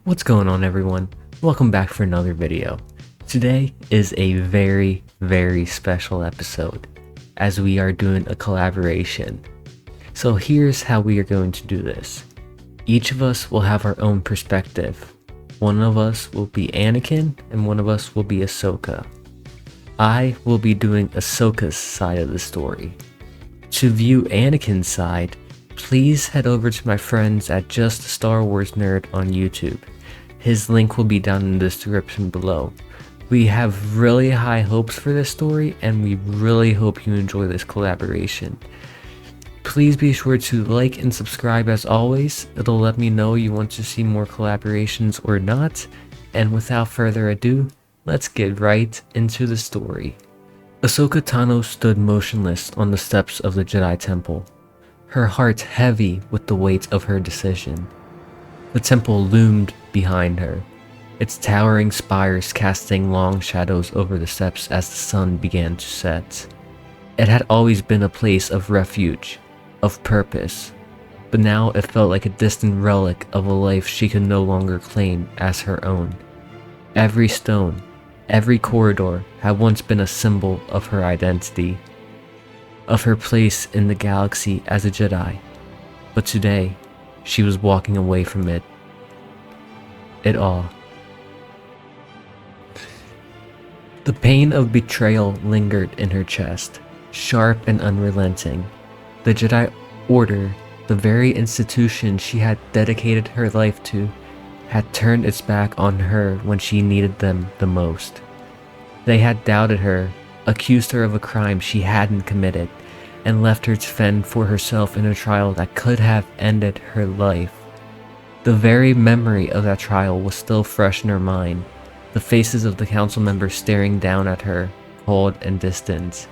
What's going on, everyone? Welcome back for another video. Today is a very special episode as we are doing a collaboration. So here's how we are going to do this. Each of us will have our own perspective. One of us will be Anakin and one of us will be Ahsoka. I will be doing Ahsoka's side of the story. To view Anakin's side, please head over to my friends at Just a Star Wars Nerd on YouTube. His link will be down in the description below. We have really high hopes for this story and we really hope you enjoy this collaboration. Please be sure to like and subscribe as always. It'll let me know you want to see more collaborations or not. And without further ado, let's get right into the story. Ahsoka Tano stood motionless on the steps of the Jedi Temple, her heart heavy with the weight of her decision. The temple loomed behind her, its towering spires casting long shadows over the steps as the sun began to set. It had always been a place of refuge, of purpose, but now it felt like a distant relic of a life she could no longer claim as her own. Every stone, every corridor had once been a symbol of her identity, of her place in the galaxy as a Jedi, but today, she was walking away from it all. The pain of betrayal lingered in her chest, sharp and unrelenting. The Jedi Order, the very institution she had dedicated her life to, had turned its back on her when she needed them the most. They had doubted her, accused her of a crime she hadn't committed, and left her to fend for herself in a trial that could have ended her life. The very memory of that trial was still fresh in her mind, the faces of the council members staring down at her, cold and distant.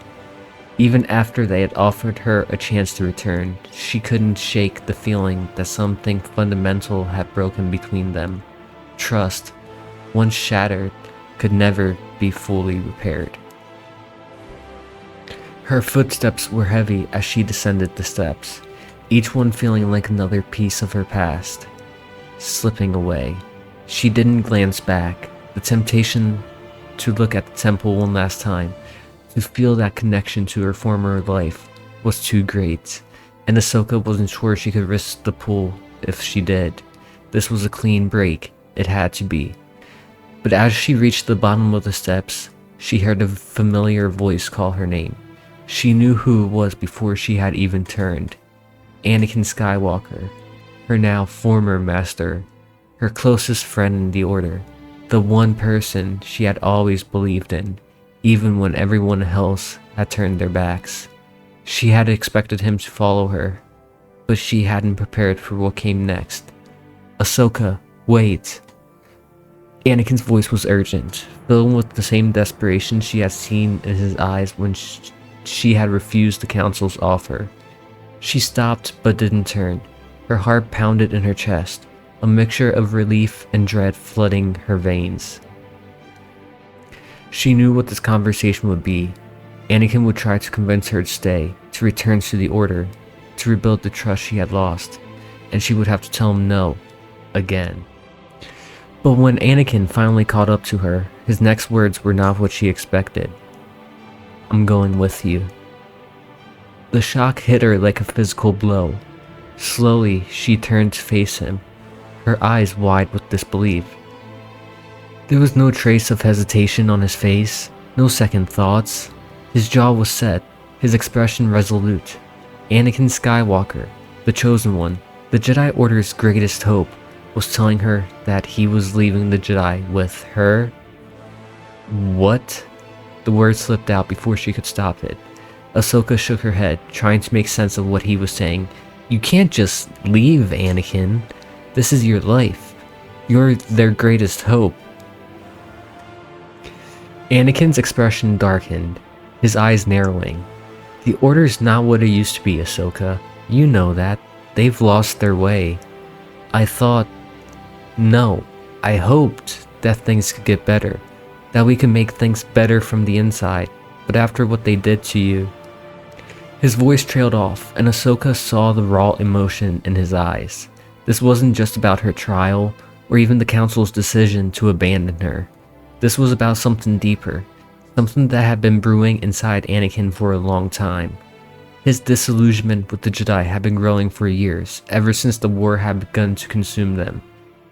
Even after they had offered her a chance to return, she couldn't shake the feeling that something fundamental had broken between them. Trust, once shattered, could never be fully repaired. Her footsteps were heavy as she descended the steps, each one feeling like another piece of her past, slipping away. She didn't glance back. The temptation to look at the temple one last time, to feel that connection to her former life, was too great, and Ahsoka wasn't sure she could risk the pull if she did. This was a clean break. It had to be. But as she reached the bottom of the steps, she heard a familiar voice call her name. She knew who it was before she had even turned. Anakin Skywalker, her now former master, her closest friend in the Order, the one person she had always believed in, even when everyone else had turned their backs. She had expected him to follow her, but she hadn't prepared for what came next. Ahsoka, wait. Anakin's voice was urgent, filled with the same desperation she had seen in his eyes when she had refused the council's offer. She stopped but didn't turn. Her heart pounded in her chest, a mixture of relief and dread flooding her veins. She knew what this conversation would be. Anakin would try to convince her to stay, to return to the Order, to rebuild the trust she had lost, and she would have to tell him no, again. But when Anakin finally caught up to her, his next words were not what she expected. "I'm going with you." The shock hit her like a physical blow. Slowly, she turned to face him, her eyes wide with disbelief. There was no trace of hesitation on his face, no second thoughts. His jaw was set, his expression resolute. Anakin Skywalker, the chosen one, the Jedi Order's greatest hope, was telling her that he was leaving the Jedi with her. What? The words slipped out before she could stop it. Ahsoka shook her head, trying to make sense of what he was saying. "You can't just leave, Anakin. This is your life. You're their greatest hope." Anakin's expression darkened, his eyes narrowing. "The Order's not what it used to be, Ahsoka. You know that. They've lost their way. I thought... No, I hoped that things could get better, that we could make things better from the inside, but after what they did to you..." His voice trailed off, and Ahsoka saw the raw emotion in his eyes. This wasn't just about her trial, or even the Council's decision to abandon her. This was about something deeper, something that had been brewing inside Anakin for a long time. His disillusionment with the Jedi had been growing for years, ever since the war had begun to consume them.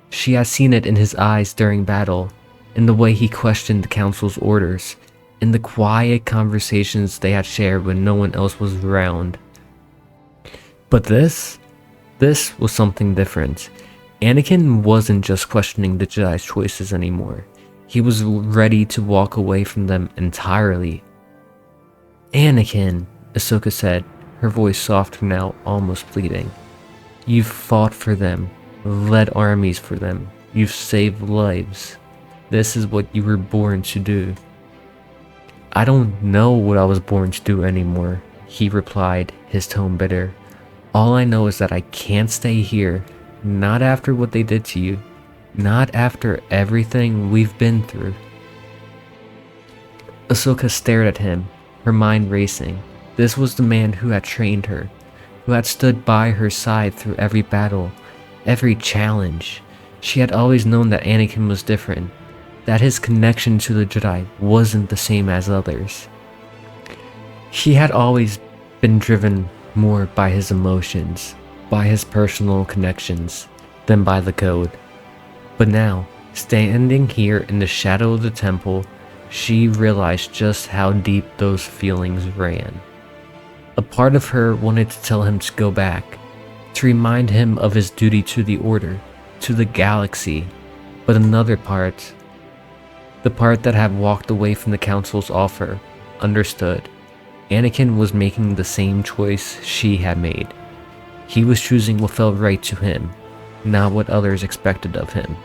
She had seen it in his eyes during battle, in the way he questioned the Council's orders, in the quiet conversations they had shared when no one else was around. But this was something different. Anakin wasn't just questioning the Jedi's choices anymore. He was ready to walk away from them entirely. "Anakin," Ahsoka said, her voice softer now, almost pleading. "You've fought for them, led armies for them, you've saved lives. This is what you were born to do." "I don't know what I was born to do anymore," he replied, his tone bitter. "All I know is that I can't stay here, not after what they did to you. Not after everything we've been through." Ahsoka stared at him, her mind racing. This was the man who had trained her, who had stood by her side through every battle, every challenge. She had always known that Anakin was different, that his connection to the Jedi wasn't the same as others. She had always been driven more by his emotions, by his personal connections, than by the code. But now, standing here in the shadow of the temple, she realized just how deep those feelings ran. A part of her wanted to tell him to go back, to remind him of his duty to the Order, to the galaxy, but another part, the part that had walked away from the Council's offer, understood. Anakin was making the same choice she had made. He was choosing what felt right to him, not what others expected of him.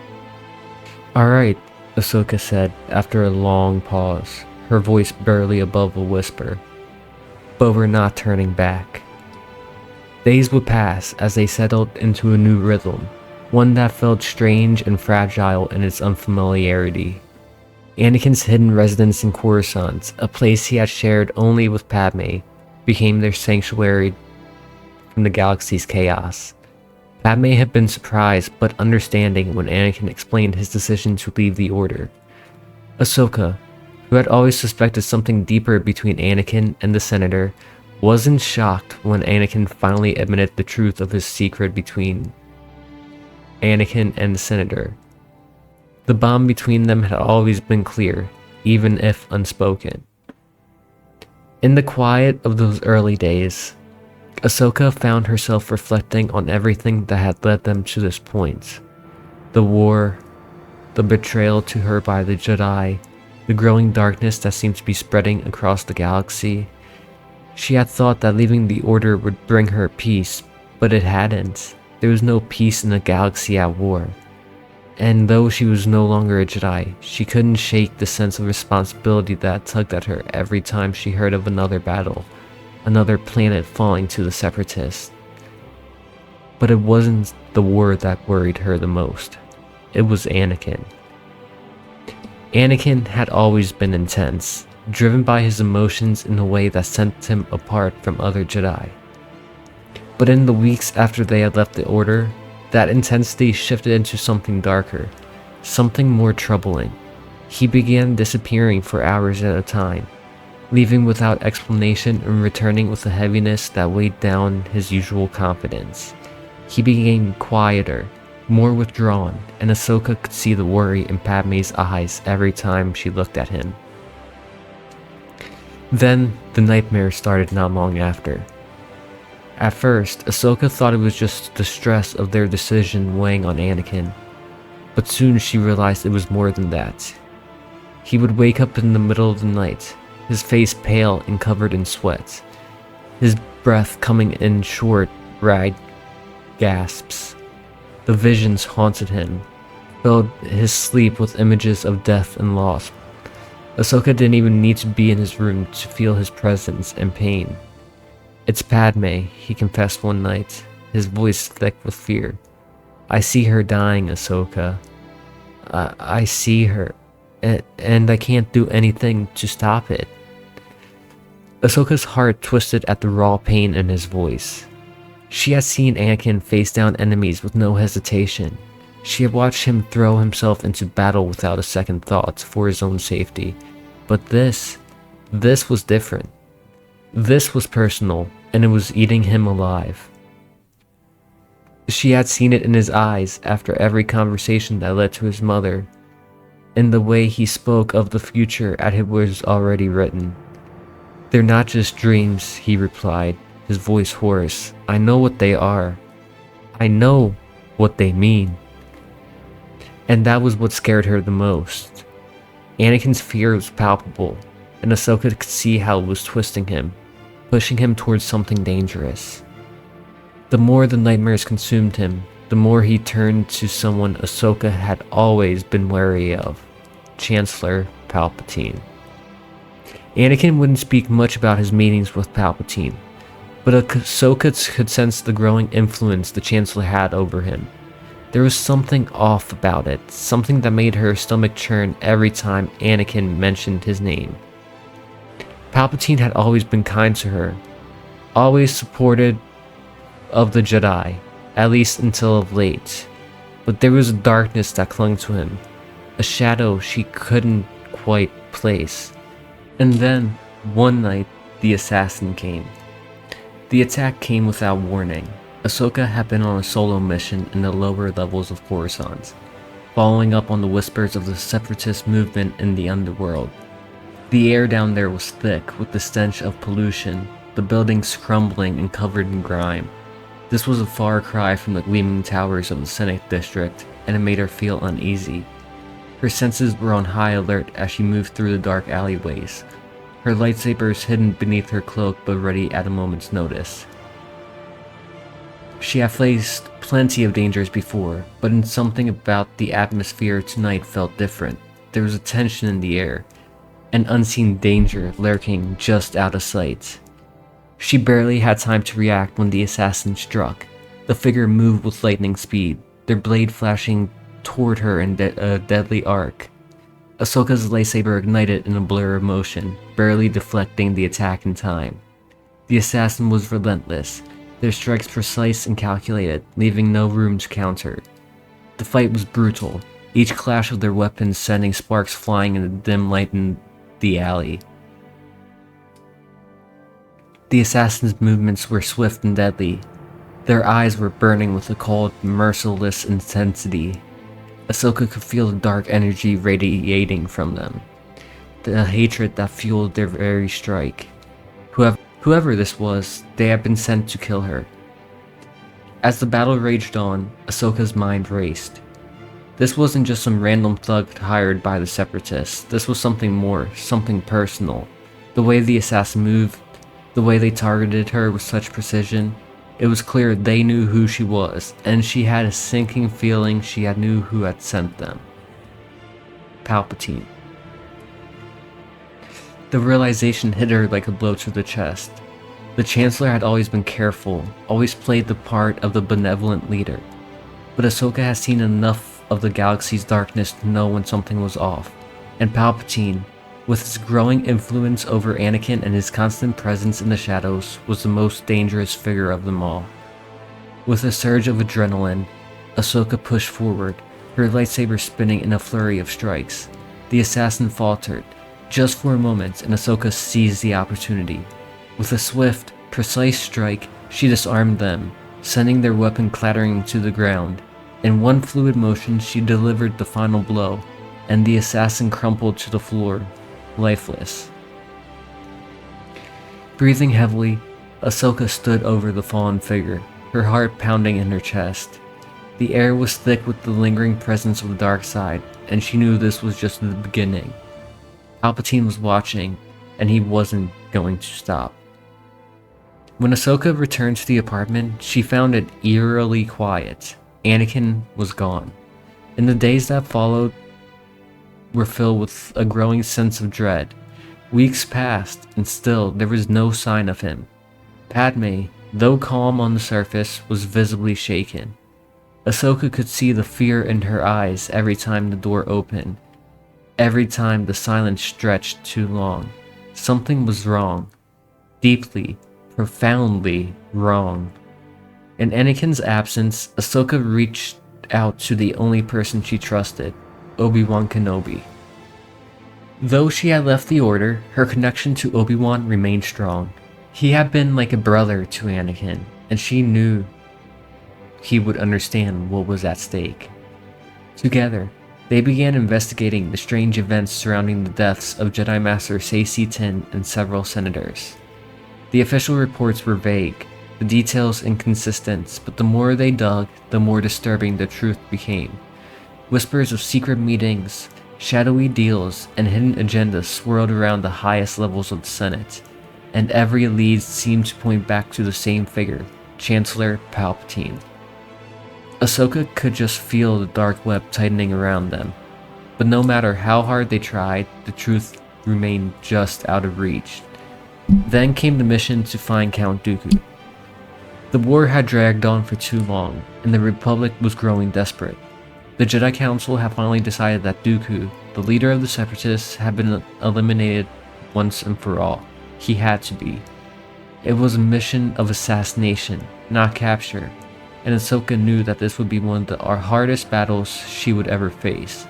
"Alright," Ahsoka said after a long pause, her voice barely above a whisper. "But we're not turning back." Days would pass as they settled into a new rhythm, one that felt strange and fragile in its unfamiliarity. Anakin's hidden residence in Coruscant, a place he had shared only with Padme, became their sanctuary from the galaxy's chaos. Padme had been surprised but understanding when Anakin explained his decision to leave the Order. Ahsoka, who had always suspected something deeper between Anakin and the Senator, wasn't shocked when Anakin finally admitted the truth of his secret between Anakin and the Senator. The bond between them had always been clear, even if unspoken. In the quiet of those early days, Ahsoka found herself reflecting on everything that had led them to this point. The war, the betrayal to her by the Jedi, the growing darkness that seemed to be spreading across the galaxy. She had thought that leaving the Order would bring her peace, but it hadn't. There was no peace in a galaxy at war. And though she was no longer a Jedi, she couldn't shake the sense of responsibility that tugged at her every time she heard of another battle, another planet falling to the Separatists. But it wasn't the war that worried her the most. It was Anakin. Anakin had always been intense, driven by his emotions in a way that set him apart from other Jedi. But in the weeks after they had left the Order, that intensity shifted into something darker, something more troubling. He began disappearing for hours at a time, leaving without explanation and returning with a heaviness that weighed down his usual confidence. He became quieter, more withdrawn, and Ahsoka could see the worry in Padme's eyes every time she looked at him. Then, the nightmare started not long after. At first, Ahsoka thought it was just the stress of their decision weighing on Anakin, but soon she realized it was more than that. He would wake up in the middle of the night, his face pale and covered in sweat, his breath coming in short, ragged gasps. The visions haunted him, filled his sleep with images of death and loss. Ahsoka didn't even need to be in his room to feel his presence and pain. "It's Padme," he confessed one night, his voice thick with fear. "I see her dying, Ahsoka. I see her, and I can't do anything to stop it." Ahsoka's heart twisted at the raw pain in his voice. She had seen Anakin face down enemies with no hesitation. She had watched him throw himself into battle without a second thought for his own safety. But this was different. This was personal, and it was eating him alive. She had seen it in his eyes after every conversation that led to his mother, in the way he spoke of the future as it was already written. "They're not just dreams," he replied, his voice hoarse. "I know what they are. I know what they mean." And that was what scared her the most. Anakin's fear was palpable, and Ahsoka could see how it was twisting him, pushing him towards something dangerous. The more the nightmares consumed him, the more he turned to someone Ahsoka had always been wary of, Chancellor Palpatine. Anakin wouldn't speak much about his meetings with Palpatine, but Ahsoka could sense the growing influence the Chancellor had over him. There was something off about it, something that made her stomach churn every time Anakin mentioned his name. Palpatine had always been kind to her, always supported of the Jedi, at least until of late. But there was a darkness that clung to him, a shadow she couldn't quite place. And then, one night, the assassin came. The attack came without warning. Ahsoka had been on a solo mission in the lower levels of Coruscant, following up on the whispers of the separatist movement in the underworld. The air down there was thick with the stench of pollution, the buildings crumbling and covered in grime. This was a far cry from the gleaming towers of the Senate district, and it made her feel uneasy. Her senses were on high alert as she moved through the dark alleyways, her lightsabers hidden beneath her cloak but ready at a moment's notice. She had faced plenty of dangers before, but in something about the atmosphere tonight felt different. There was a tension in the air, an unseen danger lurking just out of sight. She barely had time to react when the assassin struck. The figure moved with lightning speed, their blade flashing toward her in a deadly arc. Ahsoka's lightsaber ignited in a blur of motion, barely deflecting the attack in time. The assassin was relentless, their strikes precise and calculated, leaving no room to counter. The fight was brutal, each clash of their weapons sending sparks flying in the dim light in the alley. The assassin's movements were swift and deadly. Their eyes were burning with a cold, merciless intensity. Ahsoka could feel the dark energy radiating from them, the hatred that fueled their very strike. Whoever this was, they had been sent to kill her. As the battle raged on, Ahsoka's mind raced. This wasn't just some random thug hired by the Separatists. This was something more, something personal. The way the assassin moved, the way they targeted her with such precision, it was clear they knew who she was, and she had a sinking feeling she knew who had sent them. Palpatine. The realization hit her like a blow to the chest. The Chancellor had always been careful, always played the part of the benevolent leader. But Ahsoka has seen enough of the galaxy's darkness to know when something was off. And Palpatine, with his growing influence over Anakin and his constant presence in the shadows, was the most dangerous figure of them all. With a surge of adrenaline, Ahsoka pushed forward, her lightsaber spinning in a flurry of strikes. The assassin faltered, just for a moment, and Ahsoka seized the opportunity. With a swift, precise strike, she disarmed them, sending their weapon clattering to the ground. In one fluid motion, she delivered the final blow, and the assassin crumpled to the floor, lifeless. Breathing heavily, Ahsoka stood over the fallen figure, her heart pounding in her chest. The air was thick with the lingering presence of the dark side, and she knew this was just the beginning. Palpatine was watching, and he wasn't going to stop. When Ahsoka returned to the apartment, she found it eerily quiet. Anakin was gone. In the days that followed were filled with a growing sense of dread. Weeks passed, and still there was no sign of him. Padme, though calm on the surface, was visibly shaken. Ahsoka could see the fear in her eyes every time the door opened. Every time the silence stretched too long, something was wrong. Deeply, profoundly wrong. In Anakin's absence, Ahsoka reached out to the only person she trusted, Obi-Wan Kenobi. Though she had left the Order, her connection to Obi-Wan remained strong. He had been like a brother to Anakin, and she knew he would understand what was at stake. Together, they began investigating the strange events surrounding the deaths of Jedi Master Saesee and several senators. The official reports were vague, the details inconsistent, but the more they dug, the more disturbing the truth became. Whispers of secret meetings, shadowy deals, and hidden agendas swirled around the highest levels of the Senate, and every lead seemed to point back to the same figure, Chancellor Palpatine. Ahsoka could just feel the dark web tightening around them, but no matter how hard they tried, the truth remained just out of reach. Then came the mission to find Count Dooku. The war had dragged on for too long, and the Republic was growing desperate. The Jedi Council had finally decided that Dooku, the leader of the Separatists, had been eliminated once and for all. He had to be. It was a mission of assassination, not capture, and Ahsoka knew that this would be one of the hardest battles she would ever face.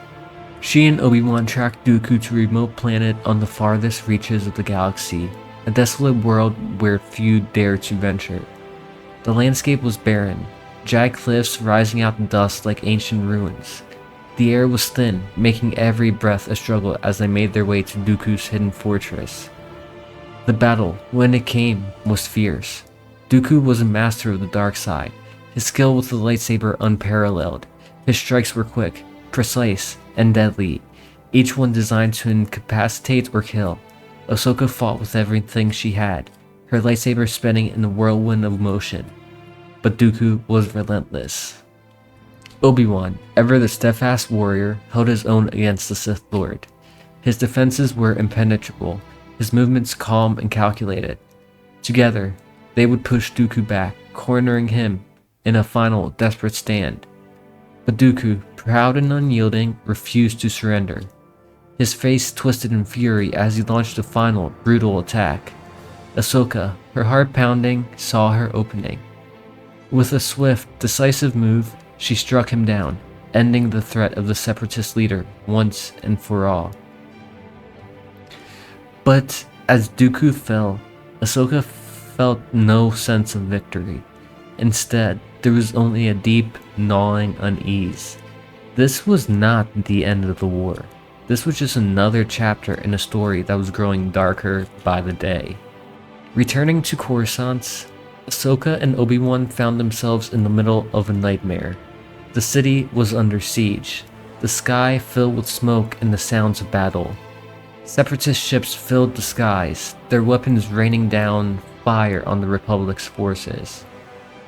She and Obi-Wan tracked Dooku to a remote planet on the farthest reaches of the galaxy, a desolate world where few dared to venture. The landscape was barren, jagged cliffs rising out in dust like ancient ruins. The air was thin, making every breath a struggle as they made their way to Dooku's hidden fortress. The battle, when it came, was fierce. Dooku was a master of the dark side, his skill with the lightsaber unparalleled. His strikes were quick, precise, and deadly, each one designed to incapacitate or kill. Ahsoka fought with everything she had, her lightsaber spinning in a whirlwind of motion. But Dooku was relentless. Obi-Wan, ever the steadfast warrior, held his own against the Sith Lord. His defenses were impenetrable, his movements calm and calculated. Together, they would push Dooku back, cornering him in a final, desperate stand. But Dooku, proud and unyielding, refused to surrender. His face twisted in fury as he launched a final, brutal attack. Ahsoka, her heart pounding, saw her opening. With a swift, decisive move, she struck him down, ending the threat of the Separatist leader once and for all. But as Dooku fell, Ahsoka felt no sense of victory. Instead, there was only a deep, gnawing unease. This was not the end of the war. This was just another chapter in a story that was growing darker by the day. Returning to Coruscant, Ahsoka and Obi-Wan found themselves in the middle of a nightmare. The city was under siege, the sky filled with smoke and the sounds of battle. Separatist ships filled the skies, their weapons raining down fire on the Republic's forces.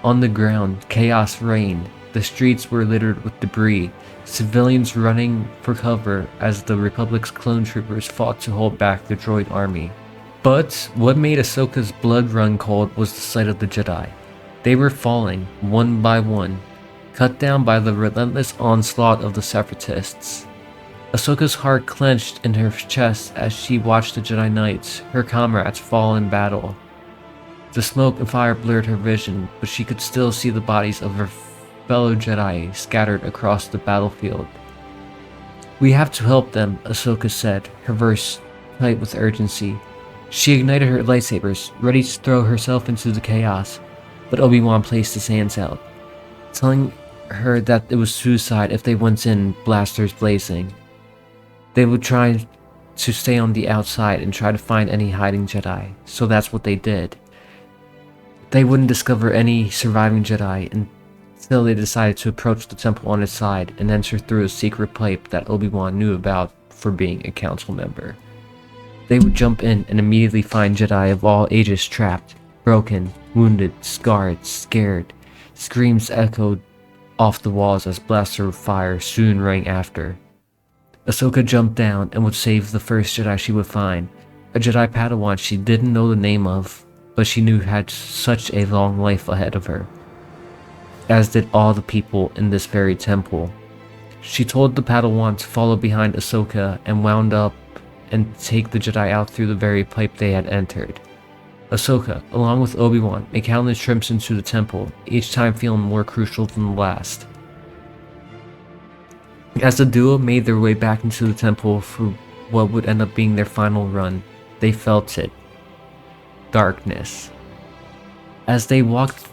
On the ground, chaos reigned. The streets were littered with debris, civilians running for cover as the Republic's clone troopers fought to hold back the droid army. But what made Ahsoka's blood run cold was the sight of the Jedi. They were falling, one by one, cut down by the relentless onslaught of the Separatists. Ahsoka's heart clenched in her chest as she watched the Jedi Knights, her comrades, fall in battle. The smoke and fire blurred her vision, but she could still see the bodies of her fellow Jedi scattered across the battlefield. "We have to help them," Ahsoka said, her voice tight with urgency. She ignited her lightsabers, ready to throw herself into the chaos, but Obi-Wan placed his hands out, telling her that it was suicide if they went in, blasters blazing. They would try to stay on the outside and try to find any hiding Jedi, so that's what they did. They wouldn't discover any surviving Jedi until they decided to approach the temple on its side and enter through a secret pipe that Obi-Wan knew about for being a council member. They would jump in and immediately find Jedi of all ages trapped, broken, wounded, scarred, scared. Screams echoed off the walls as blaster fire soon rang after. Ahsoka jumped down and would save the first Jedi she would find, a Jedi Padawan she didn't know the name of, but she knew had such a long life ahead of her, as did all the people in this very temple. She told the Padawan to follow behind Ahsoka and wound up and take the Jedi out through the very pipe they had entered. Ahsoka, along with Obi-Wan, made countless trips into the temple, each time feeling more crucial than the last. As the duo made their way back into the temple for what would end up being their final run, they felt it. Darkness. As they walked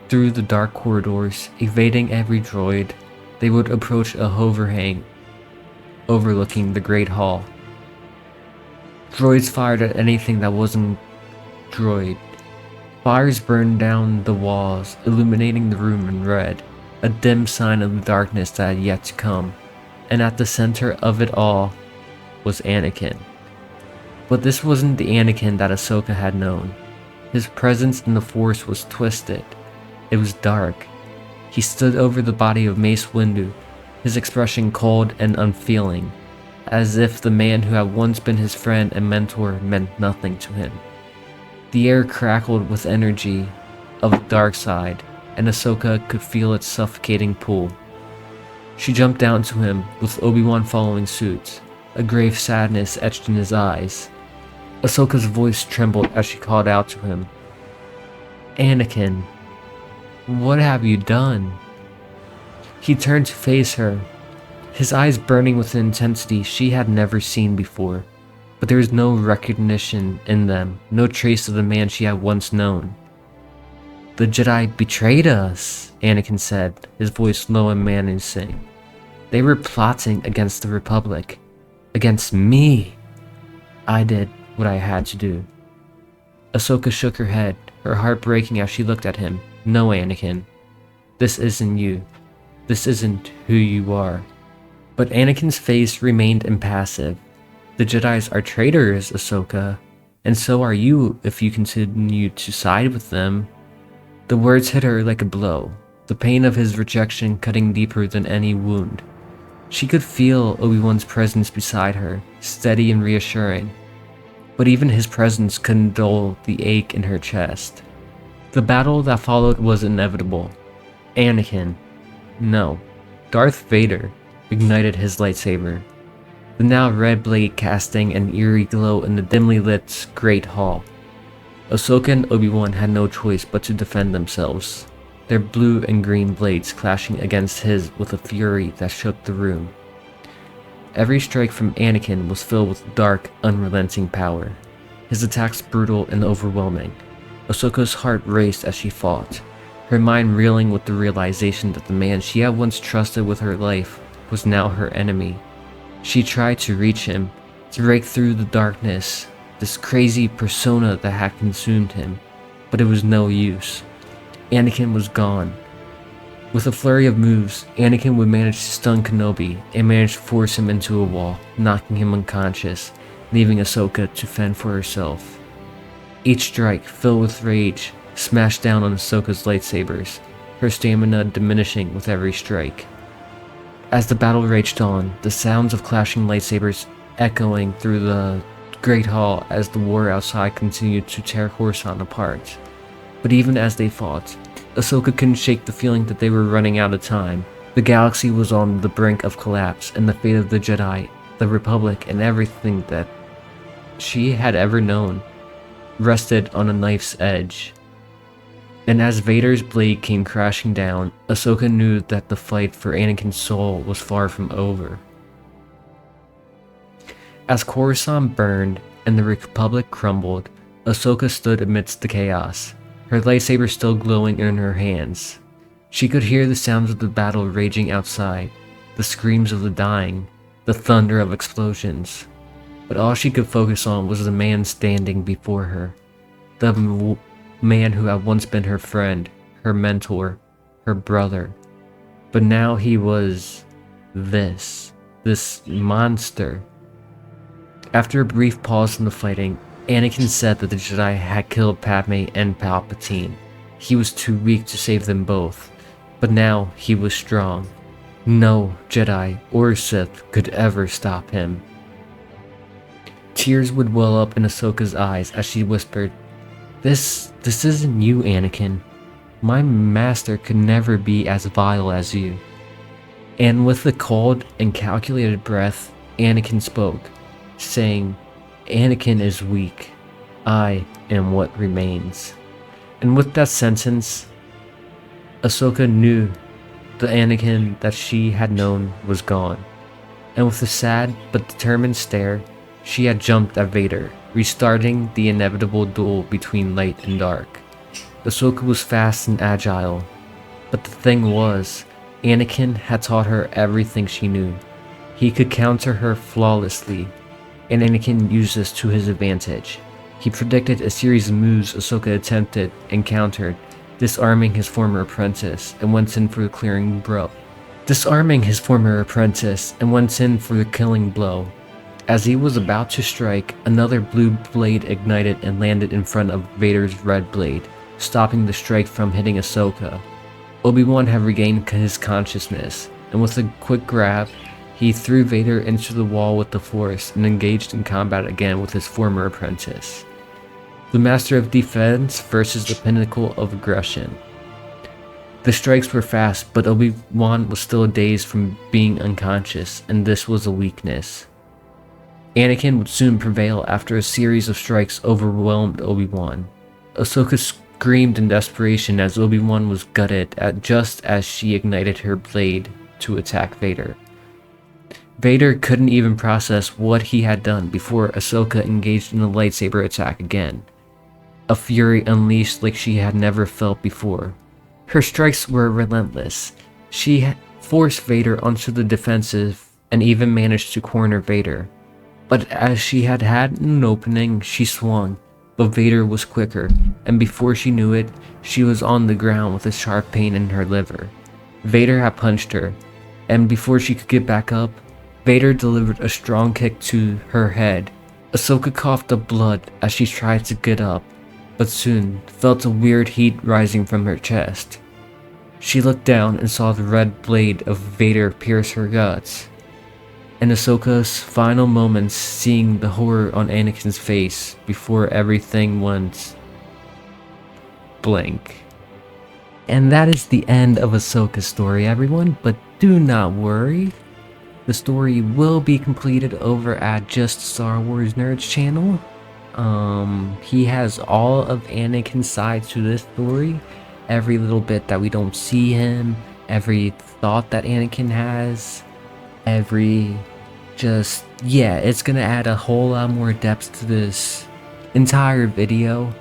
through the dark corridors, evading every droid, they would approach a overhang overlooking the Great Hall. Droids fired at anything that wasn't droid. Fires burned down the walls, illuminating the room in red, a dim sign of the darkness that had yet to come. And at the center of it all was Anakin. But this wasn't the Anakin that Ahsoka had known. His presence in the Force was twisted. It was dark. He stood over the body of Mace Windu, his expression cold and unfeeling, as if the man who had once been his friend and mentor meant nothing to him. The air crackled with energy of the dark side, and Ahsoka could feel its suffocating pull. She jumped down to him, with Obi-Wan following suit, a grave sadness etched in his eyes. Ahsoka's voice trembled as she called out to him. "Anakin, what have you done?" He turned to face her, his eyes burning with an intensity she had never seen before, but there was no recognition in them, no trace of the man she had once known. "The Jedi betrayed us," Anakin said, his voice low and menacing. "They were plotting against the Republic, against me. I did what I had to do." Ahsoka shook her head, her heart breaking as she looked at him. "No, Anakin. This isn't you. This isn't who you are." But Anakin's face remained impassive. "The Jedis are traitors, Ahsoka, and so are you if you continue to side with them." The words hit her like a blow, the pain of his rejection cutting deeper than any wound. She could feel Obi-Wan's presence beside her, steady and reassuring. But even his presence couldn't dull the ache in her chest. The battle that followed was inevitable. Anakin, no, Darth Vader, ignited his lightsaber, the now red blade casting an eerie glow in the dimly lit Great Hall. Ahsoka and Obi-Wan had no choice but to defend themselves, their blue and green blades clashing against his with a fury that shook the room. Every strike from Anakin was filled with dark, unrelenting power, his attacks brutal and overwhelming. Ahsoka's heart raced as she fought, her mind reeling with the realization that the man she had once trusted with her life was now her enemy. She tried to reach him, to break through the darkness, this crazy persona that had consumed him, but it was no use. Anakin was gone. With a flurry of moves, Anakin would manage to stun Kenobi and manage to force him into a wall, knocking him unconscious, leaving Ahsoka to fend for herself. Each strike, filled with rage, smashed down on Ahsoka's lightsabers, her stamina diminishing with every strike. As the battle raged on, the sounds of clashing lightsabers echoing through the Great Hall as the war outside continued to tear Coruscant apart. But even as they fought, Ahsoka couldn't shake the feeling that they were running out of time. The galaxy was on the brink of collapse, and the fate of the Jedi, the Republic, and everything that she had ever known rested on a knife's edge. And as Vader's blade came crashing down, Ahsoka knew that the fight for Anakin's soul was far from over. As Coruscant burned and the Republic crumbled, Ahsoka stood amidst the chaos, her lightsaber still glowing in her hands. She could hear the sounds of the battle raging outside, the screams of the dying, the thunder of explosions. But all she could focus on was the man standing before her, the man who had once been her friend, her mentor, her brother. But now he was this monster. After a brief pause in the fighting, Anakin said that the Jedi had killed Padme and Palpatine. He was too weak to save them both, but now he was strong. No Jedi or Sith could ever stop him. Tears would well up in Ahsoka's eyes as she whispered, This isn't you, Anakin. My master could never be as vile as you." And with a cold and calculated breath, Anakin spoke, saying, "Anakin is weak. I am what remains." And with that sentence, Ahsoka knew The Anakin that she had known was gone, and with a sad but determined stare, she had jumped at Vader, restarting the inevitable duel between light and dark. Ahsoka was fast and agile, but the thing was, Anakin had taught her everything she knew. He could counter her flawlessly, and Anakin used this to his advantage. He predicted a series of moves Ahsoka attempted and countered, disarming his former apprentice, and went in for the killing blow. As he was about to strike, another blue blade ignited and landed in front of Vader's red blade, stopping the strike from hitting Ahsoka. Obi-Wan had regained his consciousness, and with a quick grab, he threw Vader into the wall with the Force and engaged in combat again with his former apprentice. The Master of Defense versus the pinnacle of aggression. The strikes were fast, but Obi-Wan was still dazed from being unconscious, and this was a weakness. Anakin would soon prevail after a series of strikes overwhelmed Obi-Wan. Ahsoka screamed in desperation as Obi-Wan was gutted just as she ignited her blade to attack Vader. Vader couldn't even process what he had done before Ahsoka engaged in a lightsaber attack again. A fury unleashed like she had never felt before. Her strikes were relentless. She forced Vader onto the defensive and even managed to corner Vader. But as she had an opening, she swung, but Vader was quicker, and before she knew it, she was on the ground with a sharp pain in her liver. Vader had punched her, and before she could get back up, Vader delivered a strong kick to her head. Ahsoka coughed up blood as she tried to get up, but soon felt a weird heat rising from her chest. She looked down and saw the red blade of Vader pierce her guts. And Ahsoka's final moments, seeing the horror on Anakin's face before everything went blank. And that is the end of Ahsoka's story, everyone, but do not worry. The story will be completed over at Just Star Wars Nerds channel. He has all of Anakin's sides to this story. Every little bit that we don't see him, every thought that Anakin has, it's gonna add a whole lot more depth to this entire video.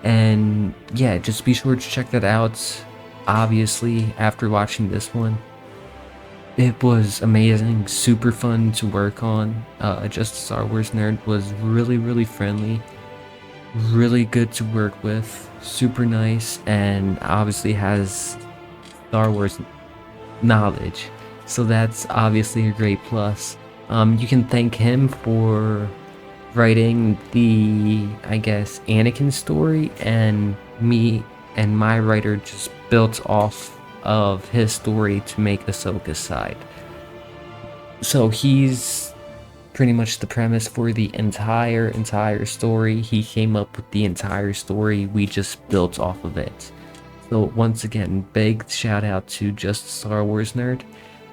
And yeah, just be sure to check that out, obviously, after watching this one. It was amazing, super fun to work on. Just Star Wars Nerd was really friendly, really good to work with, super nice, and obviously has Star Wars knowledge, so that's obviously a great plus. You can thank him for writing the, Anakin story, and me and my writer just built off of his story to make Ahsoka's side. So he's pretty much the premise for the entire story. He came up with the entire story, we just built off of it. So once again, big shout out to Just Star Wars Nerd.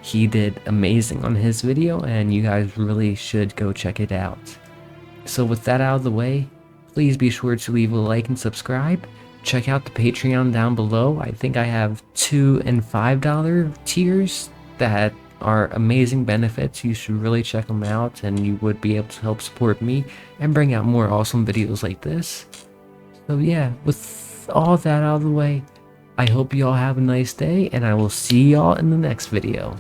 He did amazing on his video, and you guys really should go check it out. So with that out of the way, please be sure to leave a like and subscribe. Check out the Patreon down below. I think I have $2 and $5 tiers that are amazing benefits. You should really check them out, and you would be able to help support me and bring out more awesome videos like this. So yeah, with all that out of the way, I hope you all have a nice day, and I will see y'all in the next video.